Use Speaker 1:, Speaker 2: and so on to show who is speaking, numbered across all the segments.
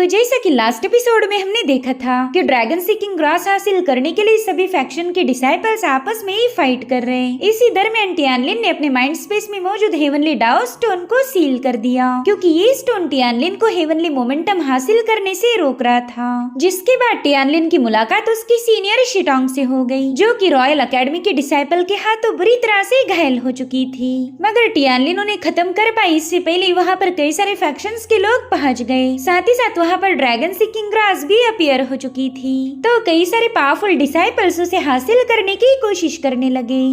Speaker 1: तो जैसा कि लास्ट एपिसोड में हमने देखा था कि ड्रैगन सीकिंग ग्रास हासिल करने के लिए सभी फैक्शन के डिसाइपल्स आपस में ही फाइट कर रहे हैं। इसी दरमियान टियानलिन ने अपने माइंड स्पेस में मौजूद हेवनली डाओ स्टोन को सील कर दिया, क्योंकि ये स्टोन टियानलिन को हेवनली मोमेंटम हासिल करने से रोक रहा था। जिसके बाद टियानलिन की मुलाकात उसकी सीनियर शिटोंग से हो गई, जो कि रॉयल अकेडमी के डिसाइपल के हाथों बुरी तरह से घायल हो चुकी थी। मगर टियानलिन उन्हें खत्म कर पाई इससे पहले वहाँ पर कई सारे फैक्शंस के लोग पहुँच गए। साथ ही साथ वहाँ पर ड्रैगन सीकिंग ग्रास भी अपीयर हो चुकी थी। तो कई सारे पावरफुल डिसाइपल्स उसे हासिल करने की कोशिश करने लगे।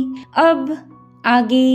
Speaker 1: अब आगे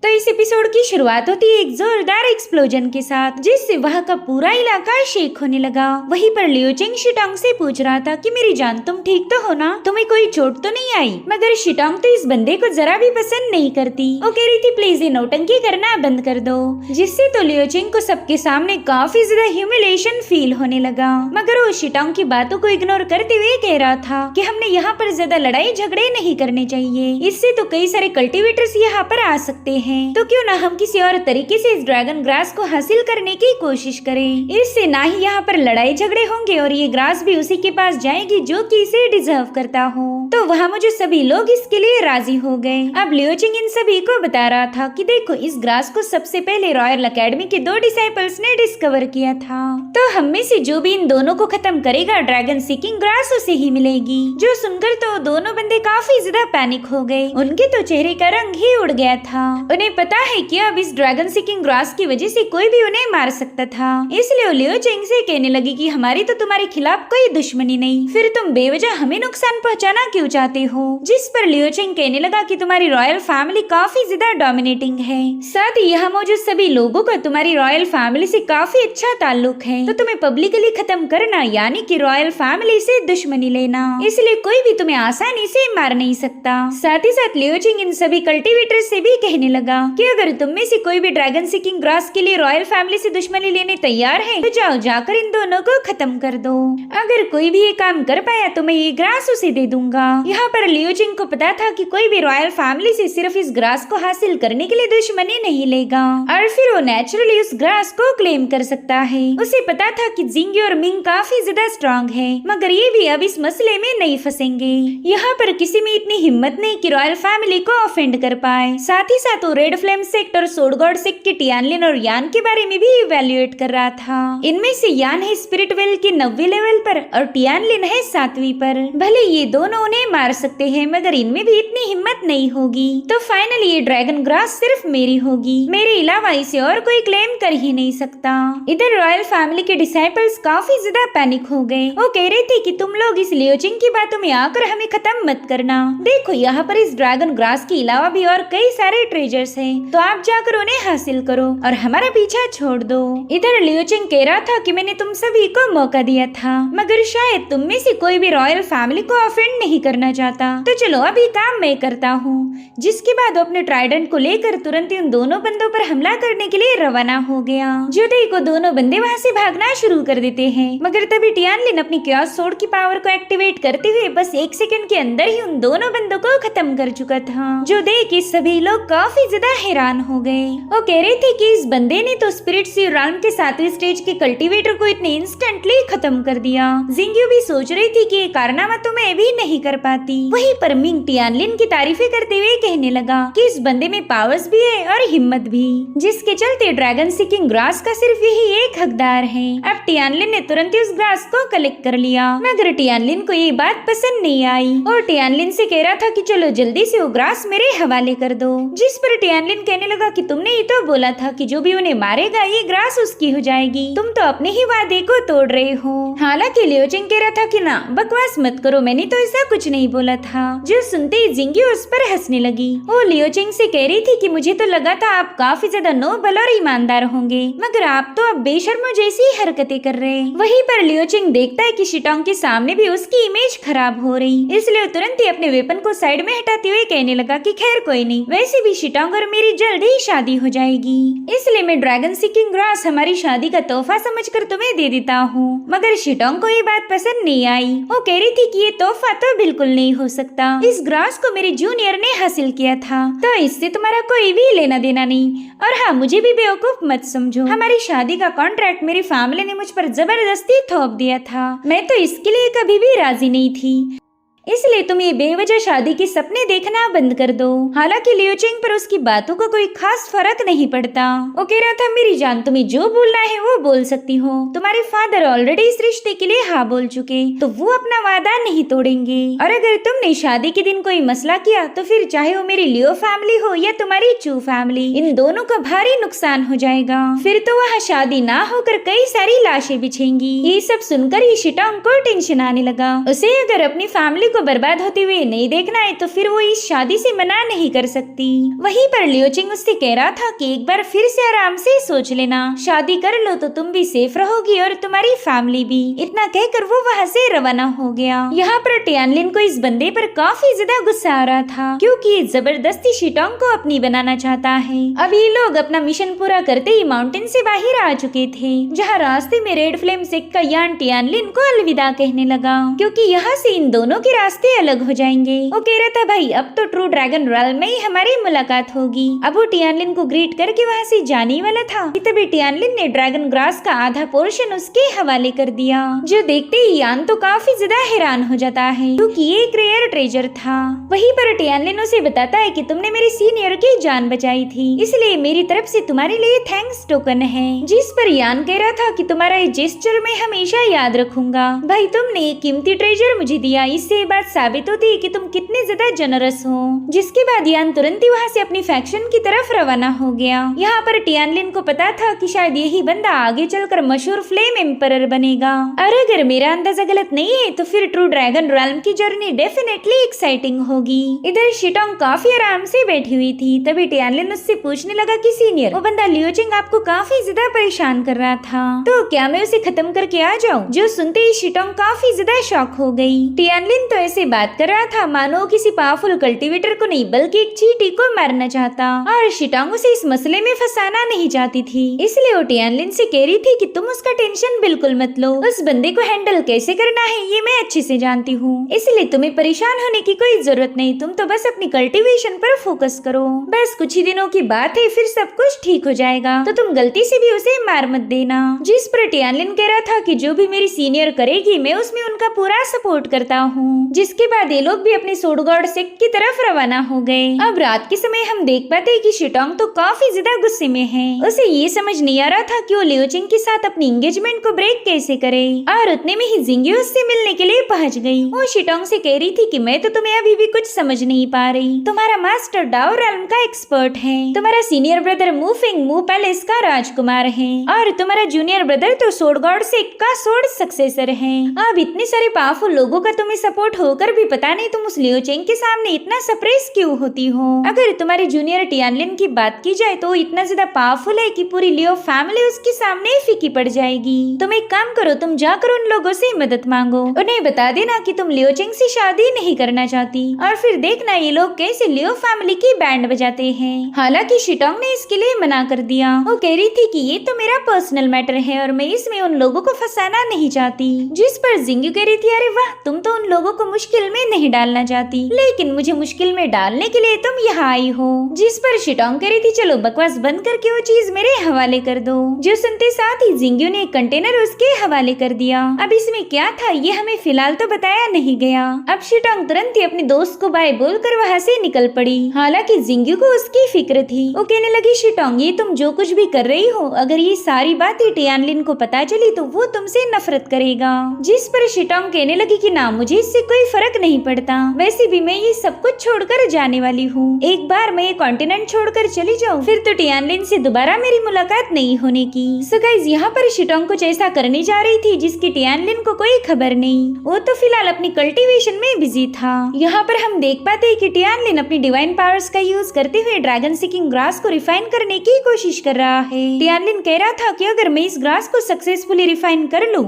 Speaker 1: तो इस एपिसोड की शुरुआत होती है एक जोरदार एक्सप्लोजन के साथ, जिससे वहाँ का पूरा इलाका शेक होने लगा। वहीं पर लियो चेंग शिटोंग से पूछ रहा था कि मेरी जान, तुम ठीक तो हो ना, तुम्हें कोई चोट तो नहीं आई? मगर शिटोंग तो इस बंदे को जरा भी पसंद नहीं करती। वो कह रही थी प्लीज ये नौटंकी करना बंद कर दो, जिससे तो लियो चेंग को सबके सामने काफी ज्यादा ह्यूमिलेशन फील होने लगा। मगर वो शिटोंग की बातों को इग्नोर करते हुए कह रहा था कि हमने यहाँ पर ज्यादा लड़ाई झगड़े नहीं करने चाहिए, इससे तो कई सारे कल्टिवेटर्स यहाँ पर आ सकते हैं। तो क्यों ना हम किसी और तरीके से इस ड्रैगन ग्रास को हासिल करने की कोशिश करें। इससे ना ही यहाँ पर लड़ाई झगड़े होंगे और ये ग्रास भी उसी के पास जाएगी जो कि इसे डिजर्व करता हो। तो वहाँ मुझे सभी लोग इसके लिए राजी हो गए। अब लियो चेंग इन सभी को बता रहा था कि देखो, इस ग्रास को सबसे पहले रॉयल अकेडमी के 2 डिसाइपल्स ने डिस्कवर किया था। तो हम में से जो भी इन दोनों को खत्म करेगा ड्रैगन सीकिंग ग्रास उसे ही मिलेगी। जो सुनकर तो दोनों बंदे काफी ज्यादा पैनिक हो गए। उनके तो चेहरे का रंग ही उड़ गया था। उन्हें पता है कि अब इस ड्रैगन सीकिंग ग्रास की वजह से कोई भी उन्हें मार सकता था। इसलिए लियो चेंग से कहने लगी कि हमारी तो तुम्हारे खिलाफ कोई दुश्मनी नहीं, फिर तुम बेवजह हमें नुकसान पहुंचाना क्यों चाहते हो? जिस पर लियो चेंग कहने लगा कि तुम्हारी रॉयल फैमिली काफी ज्यादा डोमिनेटिंग है, साथ ही यहाँ मौजूद सभी लोगों का तुम्हारी रॉयल फैमिली से काफी अच्छा ताल्लुक है, तो तुम्हें पब्लिकली खत्म करना यानी कि रॉयल फैमिली से दुश्मनी लेना, इसलिए कोई भी तुम्हें आसानी से मार नहीं सकता। साथ ही साथ लियो चेंग इन सभी कल्टिवेटर से भी कहने लगा कि अगर तुम में से कोई भी ड्रैगन सीकिंग ग्रास के लिए रॉयल फैमिली से दुश्मनी लेने तैयार है तो जाओ जाकर इन दोनों को खत्म कर दो। अगर कोई भी ये काम कर पाया तो मैं ये ग्रास उसे दे दूंगा। यहाँ पर लियो चेंग को पता था कि कोई भी रॉयल फैमिली से सिर्फ इस ग्रास को हासिल करने के लिए दुश्मनी नहीं लेगा और फिर वो नेचुरली उस ग्रास को क्लेम कर सकता है। उसे पता था कि जिंगी और मिंग काफी ज्यादा स्ट्रॉन्ग है, मगर ये भी अब इस मसले में नहीं फंसेंगे। यहाँ पर किसी में इतनी हिम्मत नहीं कि रॉयल फैमिली को ऑफेंड कर पाए। साथ ही साथ वो रेड फ्लेम सेक्ट और सोड गॉड सेक्ट के टियानलिन और यान के बारे में भी इवैल्यूएट कर रहा था। इनमें से यान है स्पिरिट वेल के 90 लेवल पर और टियानलिन है 7वीं पर। भले ये दोनों उन्हें मार सकते हैं, मगर इनमें भी इतनी हिम्मत नहीं होगी। तो फाइनली ये ड्रैगन ग्रास सिर्फ मेरी होगी, मेरे अलावा इसे और कोई क्लेम कर ही नहीं सकता। इधर रॉयल फैमिली के डिसाइपल्स काफी ज्यादा पैनिक हो गए। वो कह रहे थे कि तुम लोग इस लियो चेंग की बातों में आकर हमें खत्म मत करना। देखो, यहाँ पर इस ड्रैगन ग्रास के अलावा भी और कई सारे ट्रेजर्स हैं, तो आप जाकर उन्हें हासिल करो और हमारा पीछा छोड़ दो। इधर लियो चेंग कह रहा था कि मैंने तुम सभी को मौका दिया था, मगर शायद तुम में से कोई भी रॉयल फैमिली को ऑफेंड नहीं करना चाहता, तो चलो अभी काम मैं करता हूँ। जिसके बाद वो अपने ट्राइडेंट को लेकर तुरंत इन दोनों बंदों पर हमला करने के लिए रवाना हो गया। ज्योति को दोनों बंदे वहाँ से भागना शुरू कर देते हैं, मगर तभी टियानलिन अपनी क्योस सोर्ड की पावर को एक्टिवेट करते हुए बस 1 सेकंड के अंदर ही उन दोनों बंदों को खत्म कर चुका था। जो देख के सभी लोग काफी ज्यादा हैरान हो गए। वो कह रहे थे कि इस बंदे ने तो स्पिरिट सी राउंड के 7वीं स्टेज के कल्टीवेटर को इतने इंस्टेंटली खत्म कर दिया। जिंग्यू भी सोच रही थी कि ये कारनामा तो मैं भी नहीं कर पाती। वहीं पर मिंग टियानलिन की तारीफें करते हुए कहने लगा कि इस बंदे में पावर्स भी है और हिम्मत भी, जिसके चलते ड्रैगन सीकिंग ग्रास का सिर्फ यही एक हकदार है। अब टियानलिन ने तुरंत उस ग्रास को कलेक्ट कर लिया, मगर टियानलिन को ये बात पसंद नहीं आई और टियानलिन से कह रहा था कि चलो जल्दी से वो ग्रास मेरे हवाले कर दो। जिस पर टियानलिन कहने लगा कि तुमने ये तो बोला था कि जो भी उन्हें मारेगा ये ग्रास उसकी हो जाएगी, तुम तो अपने ही वादे को तोड़ रहे हो। हालांकि लियो चेंग कह रहा था कि ना, बकवास मत करो, मैंने तो ऐसा कुछ नहीं बोला था। जो सुनते ही जिंगी उस पर हंसने लगी। वो लियो चेंग से कह रही थी कि मुझे तो लगा था आप काफी ज्यादा नोबल और ईमानदार होंगे, मगर आप तो अब बेशर्मों जैसी हरकतें कर रहे हैं। वहीं पर लियो चेंग देखता है कि शिटोंग के सामने भी उसकी इमेज खराब हो रही, इसलिए तुरंत ही अपने वेपन को साइड में हटाते हुए कहने लगा कि खैर कोई नहीं, वैसे भी शिटोंग और मेरी जल्द ही शादी हो जाएगी, इसलिए मैं ड्रैगन सीकिंग ग्रास हमारी शादी का तोहफा समझकर तुम्हें दे देता हूँ। मगर शिटोंग को ये बात पसंद नहीं आई। वो कह रही थी कि ये तोहफा तो बिल्कुल नहीं हो सकता। इस ग्रास को मेरे जूनियर ने हासिल किया था, तो इससे तुम्हारा कोई भी लेना देना नहीं। और हाँ, मुझे भी बेवकूफ मत समझो। हमारी शादी का कॉन्ट्रैक्ट मेरी फैमिली ने मुझ पर जबरदस्ती थोप दिया था। मैं तो इसके लिए कभी भी राजी नहीं थी, इसलिए तुम ये बेवजह शादी के सपने देखना बंद कर दो। हालांकि लियो चेंग पर उसकी बातों का कोई खास फर्क नहीं पड़ता। वो कह रहा था, मेरी जान, तुम्हें जो बोलना है वो बोल सकती हो। तुम्हारे फादर ऑलरेडी इस रिश्ते के लिए हाँ बोल चुके, तो वो अपना वादा नहीं तोड़ेंगे। और अगर तुमने शादी के दिन कोई मसला किया तो फिर चाहे वो मेरी लियो फैमिली हो या तुम्हारी चू फैमिली, इन दोनों का भारी नुकसान हो जाएगा। फिर तो वहाँ शादी ना होकर कई सारी लाशें बिछेंगी। ये सब सुनकर ये शिटोंग को टेंशन आने लगा। उसे अगर अपनी फैमिली को बर्बाद होते हुए नहीं देखना है तो फिर वो इस शादी से मना नहीं कर सकती। वहीं पर लियो चिंग उससे कह रहा था कि एक बार फिर से आराम से सोच लेना, शादी कर लो तो तुम भी सेफ रहोगी और तुम्हारी फैमिली भी। इतना कहकर वो वहाँ से रवाना हो गया। यहाँ पर टियानलिन को इस बंदे पर काफी ज्यादा गुस्सा आ रहा था, क्योंकि ये जबरदस्ती शिटोंग को अपनी बनाना चाहता है। अब ये लोग अपना मिशन पूरा करते ही माउंटेन से बाहर आ चुके थे, जहाँ रास्ते में रेड फ्लेम सेक का यान टियानलिन को अलविदा कहने लगा, क्योंकि यहाँ से इन दोनों के रास्ते अलग हो जाएंगे। वो कह रहा था, भाई अब तो ट्रू ड्रैगन रॉयल में ही हमारी मुलाकात होगी। अब वो टियानलिन को ग्रीट करके वहाँ से जाने वाला था कि तभी टियानलिन ने ड्रैगन ग्रास का आधा पोर्शन उसके हवाले कर दिया, जो देखते ही यान तो काफी ज्यादा हैरान हो जाता है, क्योंकि ये एक रेयर ट्रेजर था। वहीं पर टियानलिन उसे बताता है कि तुमने मेरे सीनियर की जान बचाई थी, इसलिए मेरी तरफ से तुम्हारे लिए थैंक्स टोकन है। जिस पर यान कह रहा था कि तुम्हारा ये जेस्चर मैं हमेशा याद रखूंगा। भाई तुमने एक कीमती ट्रेजर मुझे दिया, इससे बात साबित होती है कि तुम कितने ज्यादा जनरस हो। जिसके बाद यान तुरंत ही वहाँ से अपनी फैक्शन की तरफ रवाना हो गया। यहाँ पर टियानलिन को पता था कि शायद यही बंदा आगे चलकर मशहूर फ्लेम एम्परर बनेगा। और अगर मेरा अंदाजा गलत नहीं है तो फिर ट्रू ड्रैगन रॉयल की जर्नी डेफिनेटली एक्साइटिंग होगी। इधर शिटोंग काफी आराम से बैठी हुई थी, तभी टियानलिन उससे पूछने लगा कि सीनियर, वो बंदा लियो चिंग आपको काफी ज्यादा परेशान कर रहा था, तो क्या मैं उसे खत्म करके आ जाऊँ? जो सुनते ही शिटोंग काफी ज्यादा शॉक हो गई। टियानलिन तो ऐसे बात कर रहा था मानो किसी पावरफुल कल्टीवेटर को नहीं बल्कि एक चींटी को मारना चाहता, और शिटोंग उसे इस मसले में फंसाना नहीं चाहती थी। इसलिए वो टियानलिन से कह रही थी कि तुम उसका टेंशन बिल्कुल मत लो, उस बंदे को हैंडल कैसे करना है ये मैं अच्छे से जानती हूँ, इसलिए तुम्हें परेशान होने की कोई जरूरत नहीं। तुम तो बस अपनी कल्टीवेशन पर फोकस करो, बस कुछ ही दिनों की बात है, फिर सब कुछ ठीक हो जाएगा। तो तुम गलती से भी उसे मार मत देना। जिस पर टियानलिन कह रहा था कि जो भी मेरी सीनियर करेगी मैं उसमें उनका पूरा सपोर्ट करता हूँ। जिसके बाद ये लोग भी अपने सोडगॉड सेक्ट की तरफ रवाना हो गए। अब रात के समय हम देख पाते हैं कि शिटोंग तो काफी ज्यादा गुस्से में है। उसे ये समझ नहीं आ रहा था कि वो लियो चिंग के साथ अपनी एंगेजमेंट को ब्रेक कैसे करे, और उतने में ही जिंग्यू उससे मिलने के लिए पहुंच गई। वो शिटोंग से कह रही थी कि मैं तो तुम्हें अभी भी कुछ समझ नहीं पा रही। तुम्हारा मास्टर डाओ रेल्म का एक्सपर्ट है, तुम्हारा सीनियर ब्रदर मू फेंग मू पैलेस का राजकुमार है, और तुम्हारा जूनियर ब्रदर तो सोडगॉड सेक्ट का सोड सक्सेसर है। अब इतने सारे पावरफुल लोगों का तुम्हें सपोर्ट होकर भी पता नहीं तुम उस लियो चिंग के सामने इतना सप्रेस क्यों होती हो। अगर तुम्हारे जूनियर टियानलिन की बात की जाए तो इतना ज्यादा पावरफुल है कि पूरी लियो फैमिली उसके सामने फीकी पड़ जाएगी। तुम एक काम करो, तुम जाकर उन लोगों से मदद मांगो, उन्हें बता देना कि तुम लियो चिंग से शादी नहीं करना चाहती, और फिर देखना ये लोग कैसे लियो फैमिली की बैंड बजाते हैं। हालांकि शिटोंग ने इसके लिए मना कर दिया। वो कह रही थी कि ये तो मेरा पर्सनल मैटर है और मैं इसमें उन लोगों को फंसाना नहीं चाहती। जिस पर जिंग्यू कह रही थी, अरे वाह, तुम तो उन लोगों को मुश्किल में नहीं डालना चाहती, लेकिन मुझे मुश्किल में डालने के लिए तुम यहाँ आई हो। जिस पर शिटोंग कह रही थी, चलो बकवास बंद करके वो चीज मेरे हवाले कर दो। जो सुनते साथ ही जिंग्यू ने एक कंटेनर उसके हवाले कर दिया। अब इसमें क्या था ये हमें फिलहाल तो बताया नहीं गया। अब शिटोंग तुरंत ही अपने दोस्त को बाय बोलकर वहाँ से निकल पड़ी। हालांकि जिंग्यू को उसकी फिक्र थी। वो कहने लगी, शिटोंग ये तुम जो कुछ भी कर रही हो, अगर ये सारी बातें टियानलिन को पता चली तो वो तुमसे नफरत करेगा। जिस पर शिटोंग कहने लगी कि ना, मुझे इससे कोई फर्क नहीं पड़ता, वैसे भी मैं ये सब कुछ छोड़कर जाने वाली हूँ। एक बार मैं ये कॉन्टिनेंट छोड़कर चली जाऊँ फिर तो टियानलिन से दोबारा मेरी मुलाकात नहीं होने की। सो गाइस, यहाँ पर शिटोंग कुछ ऐसा करने जा रही थी जिसकी टियानलिन को कोई खबर नहीं। वो तो फिलहाल अपनी कल्टीवेशन में बिजी था। यहाँ पर हम देख पाते हैं कि टियानलिन अपनी डिवाइन पावर्स का यूज करते हुए ड्रैगन सीकिंग ग्रास को रिफाइन करने की कोशिश कर रहा है। टियानलिन कह रहा था कि अगर मैं इस ग्रास को सक्सेसफुली रिफाइन कर लूं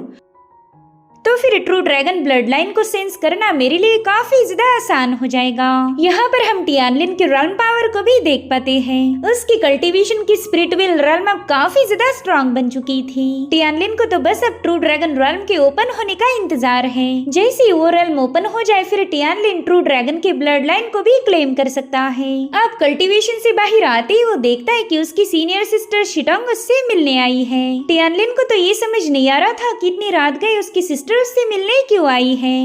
Speaker 1: तो फिर ट्रू ड्रैगन ब्लड लाइन को सेंस करना मेरे लिए काफी ज्यादा आसान हो जाएगा। यहाँ पर हम टियानलिन के रॉल्म पावर को भी देख पाते हैं। उसकी कल्टीवेशन की स्पिरिचुअल रॉल्म अब काफी ज्यादा स्ट्रॉन्ग बन चुकी थी। टियानलिन को तो बस अब ट्रू ड्रैगन रॉल्म के ओपन होने का इंतजार है। जैसे ही वो रॉल्म ओपन हो जाए फिर टियानलिन ट्रू ड्रैगन के ब्लड लाइन को भी क्लेम कर सकता है। अब कल्टीवेशन से बाहर आते ही वो देखता है कि उसकी सीनियर सिस्टर शिटोंग उससे मिलने आई है। टियानलिन को तो ये समझ नहीं आ रहा था कि इतनी रात गए उसकी सिस्टर उससे मिलने क्यों आई है।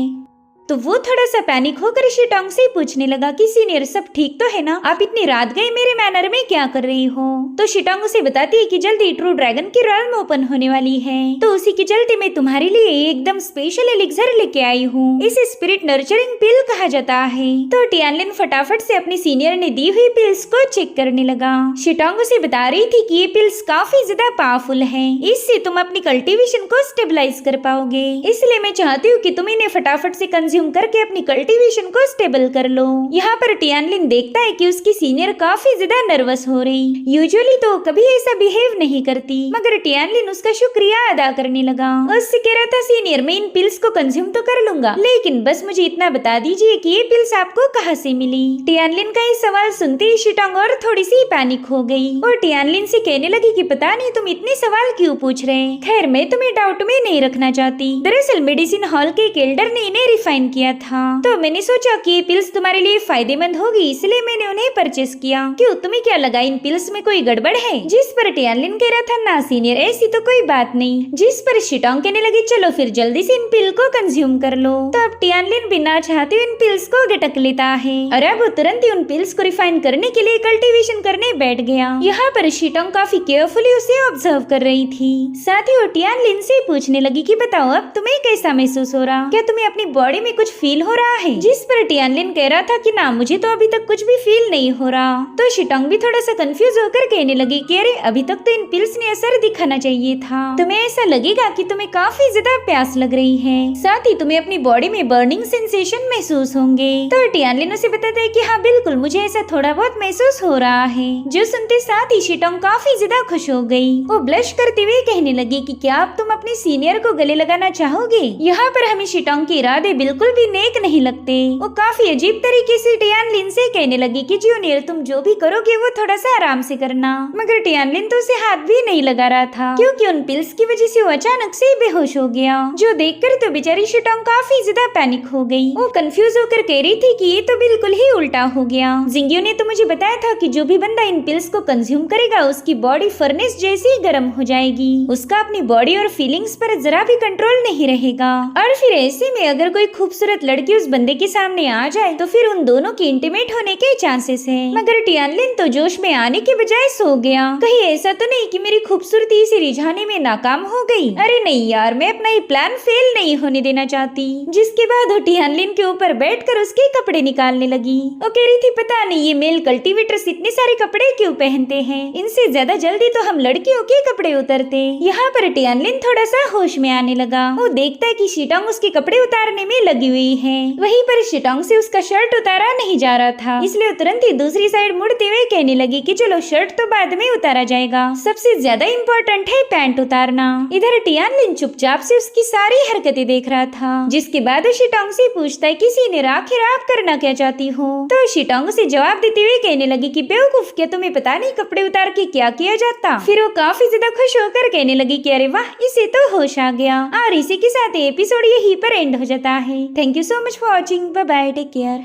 Speaker 1: तो वो थोड़ा सा पैनिक होकर शिटोंग से पूछने लगा कि सीनियर सब ठीक तो है ना, आप इतनी रात गए मेरे मैनर में क्या कर रही हो। तो शिटोंग उसे बताती है कि जल्दी ट्रू ड्रैगन की रॉल्म ओपन होने वाली है, तो उसी के चलते मैं तुम्हारे लिए एकदम स्पेशल एलिक्सर लेके आई हूँ। इसे स्पिरिट नर्चरिंग पिल कहा जाता है। तो टियानलिन फटाफट से अपनी सीनियर ने दी हुई पिल्स को चेक करने लगा। शिटोंग उसे बता रही थी कि ये पिल्स काफी ज्यादा पावरफुल है, इससे तुम अपनी कल्टीवेशन को स्टेबलाइज कर पाओगे, इसलिए मैं चाहती हूँ कि तुम इन्हें फटाफट से करके अपनी कल्टीवेशन को स्टेबल कर लो। यहाँ पर टियानलिन देखता है कि उसकी सीनियर काफी ज्यादा नर्वस हो रही। यूजुअली तो कभी ऐसा बिहेव नहीं करती, मगर टियानलिन उसका शुक्रिया अदा करने लगा। उससे कह रहा था सीनियर मैं इन पिल्स को कंज्यूम तो कर लूंगा, लेकिन बस मुझे इतना बता दीजिए कि ये पिल्स आपको कहाँ से मिली। टियानलिन का ये सवाल सुनते ही शिटोंग और थोड़ी सी पैनिक हो गई और टियानलिन से कहने लगी कि पता नहीं तुम इतने सवाल क्यों पूछ रहे। खैर मैं तुम्हें डाउट में नहीं रखना चाहती। दरअसल मेडिसिन हॉल के एक एल्डर ने इन्हें रिफाइन किया था, तो मैंने सोचा कि ये पिल्स तुम्हारे लिए फायदेमंद होगी, इसलिए मैंने उन्हें परचेस किया। क्यों तुम्हें क्या लगा इन पिल्स में कोई गड़बड़ है? जिस पर टियानलिन कह रहा था ना सीनियर ऐसी तो कोई बात नहीं। जिस पर शिटोंग कहने लगी चलो फिर जल्दी से इन पिल को कंज्यूम कर लो। तो अब टियानलिन बिना चाहते इन पिल्स को गटक लेता है और अब वो तुरंत ही उन पिल्स को रिफाइन करने के लिए कल्टीवेशन करने बैठ गया। यहाँ पर शिटोंग काफी केयरफुली उसे ऑब्जर्व कर रही थी। साथ ही वो टियानलिन से पूछने लगी कि बताओ अब तुम्हें कैसा महसूस हो रहा, क्या तुम्हें अपनी बॉडी में कुछ फील हो रहा है? जिस पर टियानलिन कह रहा था कि ना मुझे तो अभी तक कुछ भी फील नहीं हो रहा। तो शिटोंग भी थोड़ा सा कंफ्यूज होकर कहने लगी कि अरे अभी तक तो इन पिल्स ने असर दिखाना चाहिए था, तुम्हें ऐसा लगेगा कि तुम्हें काफी ज्यादा प्यास लग रही है, साथ ही तुम्हें अपनी बॉडी में बर्निंग सेंसेशन महसूस होंगे। तो टियानलिन उसे बताता है कि हाँ बिल्कुल मुझे ऐसा थोड़ा बहुत महसूस हो रहा है। जो सुनते साथ ही शिटोंग काफी ज्यादा खुश हो गई। वो ब्लश करते हुए कहने लगी कि क्या अब तुम अपने सीनियर को गले लगाना चाहोगे? यहाँ पर हमें शिटोंग के इरादे बिल्कुल भी नेक नहीं लगते। वो काफी अजीब तरीके से टियानलिन से कहने लगी कि जूनियर तुम जो भी करोगे वो थोड़ा सा आराम से करना, मगर टियानलिन तो उसे हाथ भी नहीं लगा रहा था क्योंकि उन पिल्स की वजह से वो अचानक से बेहोश हो गया। जो देखकर तो बेचारी शिटोंग काफी ज्यादा पैनिक हो गई। वो कंफ्यूज होकर कह रही थी कि ये तो बिल्कुल ही उल्टा हो गया। जिंगियो ने तो मुझे बताया था कि जो भी बंदा इन पिल्स को कंज्यूम करेगा उसकी बॉडी फर्नेस जैसी गर्म हो जाएगी, उसका अपनी बॉडी और फीलिंग्स पर जरा भी कंट्रोल नहीं रहेगा। और फिर ऐसे में अगर कोई खूबसूरत लड़की उस बंदे के सामने आ जाए तो फिर उन दोनों के इंटीमेट होने के चांसेस है। मगर टियानलिन तो जोश में आने के बजाय सो गया। कहीं ऐसा तो नहीं कि मेरी खूबसूरती इसे रिझाने में नाकाम हो गई? अरे नहीं यार, मैं अपना ये प्लान फेल नहीं होने देना चाहती। जिसके बाद वो टियानलिन के ऊपर बैठकर उसके कपड़े निकालने लगी। वो कह रही थी पता नहीं ये मेल कल्टीवेटर्स इतने सारे कपड़े क्यों पहनते हैं, इनसे ज्यादा जल्दी तो हम लड़कियों के कपड़े उतरते। यहाँ पर टियानलिन थोड़ा सा होश में आने लगा। वो देखता है कि शिटोंग उसके कपड़े उतारने में लगी हुई है। वहीं पर शिटोंग से उसका शर्ट उतारा नहीं जा रहा था, इसलिए तुरंत ही दूसरी साइड मुड़ते हुए कहने लगी कि चलो शर्ट तो बाद में उतारा जाएगा, सबसे ज्यादा इम्पोर्टेंट है पैंट उतारना। इधर टियानलिन चुपचाप से उसकी सारी हरकतें देख रहा था। जिसके बाद शिटोंग से पूछता है कि सीनियर आखिर आप करना क्या चाहती हो? तो शिटोंग उसे जवाब देते हुए कहने लगी कि बेवकूफ, क्या तुम्हें पता नहीं कपड़े उतार के क्या किया जाता? फिर वो काफी ज्यादा खुश होकर कहने लगी कि अरे वाह, इसे तो होश आ गया। और इसी के साथ एपिसोड यहीं पर एंड हो जाता है। Thank you so much for watching. Bye bye, take care.